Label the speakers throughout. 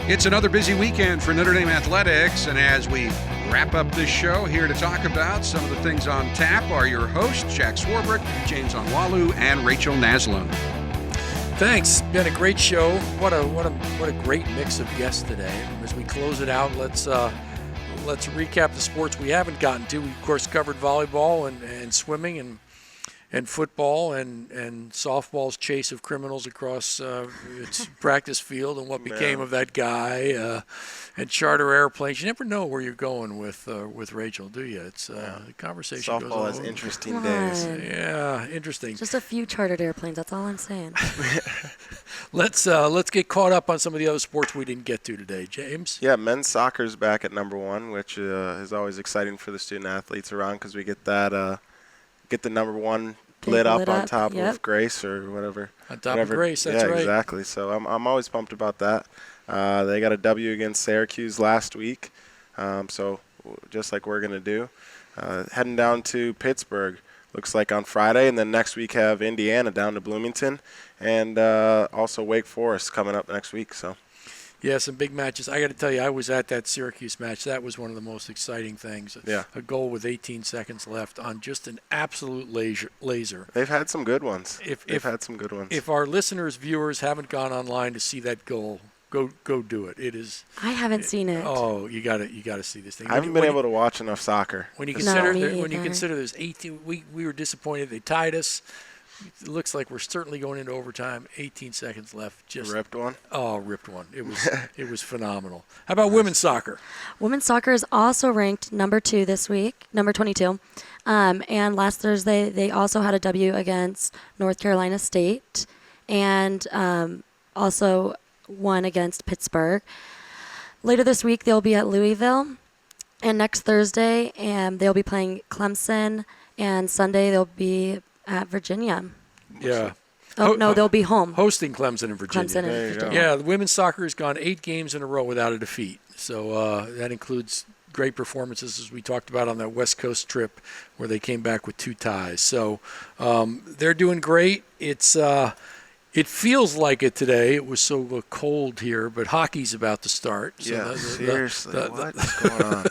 Speaker 1: It's another busy weekend for Notre Dame athletics, and as we wrap up this show, here to talk about some of the things on tap are your hosts, Jack Swarbrick, James Onwalu, and Rachel Naslund.
Speaker 2: Thanks. Been a great show. What a great mix of guests today. As we close it out, let's recap the sports we haven't gotten to. We of course covered volleyball and swimming and football and softball's chase of criminals across its practice field and what became of that guy and charter airplanes. You never know where you're going with Rachel, do you? It's the conversation
Speaker 3: softball
Speaker 2: goes on.
Speaker 3: has interesting days.
Speaker 2: Yeah, interesting.
Speaker 4: Just a few chartered airplanes. That's all I'm saying.
Speaker 2: Let's get caught up on some of the other sports we didn't get to today, James.
Speaker 3: Yeah, men's soccer is back at number one, which is always exciting for the student athletes around because we get that get the number one lit up on top of Grace or whatever.
Speaker 2: On top of Grace, that's right.
Speaker 3: Yeah, exactly. So I'm always pumped about that. They got a W against Syracuse last week, so just like we're going to do. Heading down to Pittsburgh, looks like on Friday, and then next week have Indiana down to Bloomington, and also Wake Forest coming up next week. So.
Speaker 2: Yeah, some big matches. I got to tell you, I was at that Syracuse match. That was one of the most exciting things.
Speaker 3: Yeah.
Speaker 2: A goal with 18 seconds left on just an absolute laser.
Speaker 3: They've had some good ones. If
Speaker 2: our listeners, viewers haven't gone online to see that goal, go do it. It is.
Speaker 4: I haven't seen it.
Speaker 2: Oh, you got to see this thing.
Speaker 3: I haven't been able to watch enough soccer.
Speaker 2: When you consider there's 18, we were disappointed they tied us. It looks like we're certainly going into overtime. 18 seconds left. Just
Speaker 3: ripped one.
Speaker 2: Oh, ripped one. It was phenomenal. How about women's soccer?
Speaker 4: Women's soccer is also ranked number 2 this week, number 22. And last Thursday they also had a W against North Carolina State, and also won against Pittsburgh. Later this week they'll be at Louisville, and next Thursday they'll be playing Clemson, and Sunday they'll be at Virginia.
Speaker 2: Yeah.
Speaker 4: Oh, no, they'll be home.
Speaker 2: Hosting Clemson and Virginia.
Speaker 4: Clemson and Virginia.
Speaker 2: Yeah, the women's soccer has gone 8 games in a row without a defeat. So that includes great performances, as we talked about on that West Coast trip, where they came back with 2 ties. So they're doing great. It feels like it today. It was so cold here, but hockey's about to start. So
Speaker 3: yeah, seriously, what's going on?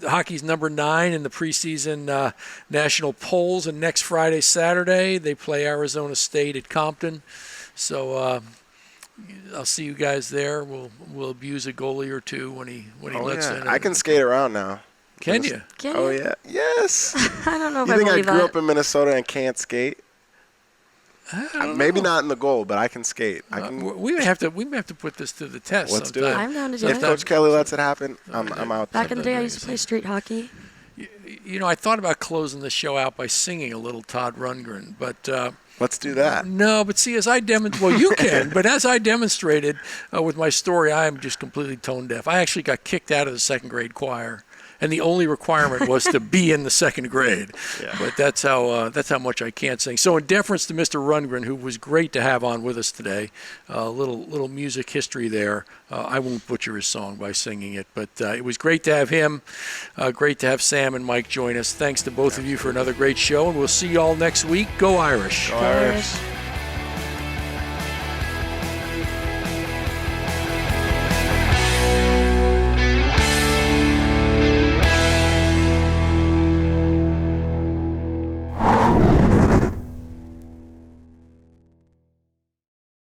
Speaker 2: Hockey's number 9 in the preseason national polls, and next Friday, Saturday, they play Arizona State at Compton. So I'll see you guys there. We'll abuse a goalie or two when he lets in.
Speaker 3: I can skate around now.
Speaker 2: Can you?
Speaker 3: Oh yeah, yes.
Speaker 4: I don't know if
Speaker 3: you think I grew
Speaker 4: that.
Speaker 3: up in Minnesota and can't skate? Maybe not in the goal, but I can skate.
Speaker 2: We may have to put this to the test.
Speaker 3: Let's
Speaker 2: sometime.
Speaker 3: do it.
Speaker 4: I'm down to do
Speaker 3: If
Speaker 4: it.
Speaker 3: Coach Kelly lets it happen, I'm out.
Speaker 4: Back in the day, I used to play street hockey.
Speaker 2: You know, I thought about closing the show out by singing a little Todd Rundgren, but
Speaker 3: let's do that.
Speaker 2: No, but see, as I demonstrated, you can, but as I demonstrated with my story, I am just completely tone deaf. I actually got kicked out of the 2nd grade choir, and the only requirement was to be in the 2nd grade.
Speaker 3: Yeah.
Speaker 2: But that's how much I can't sing. So in deference to Mr. Rundgren, who was great to have on with us today, little music history there. I won't butcher his song by singing it, but it was great to have him. Great to have Sam and Mike join us. Thanks to both of you for another great show, and we'll see you all next week. Go Irish.
Speaker 3: Go Irish.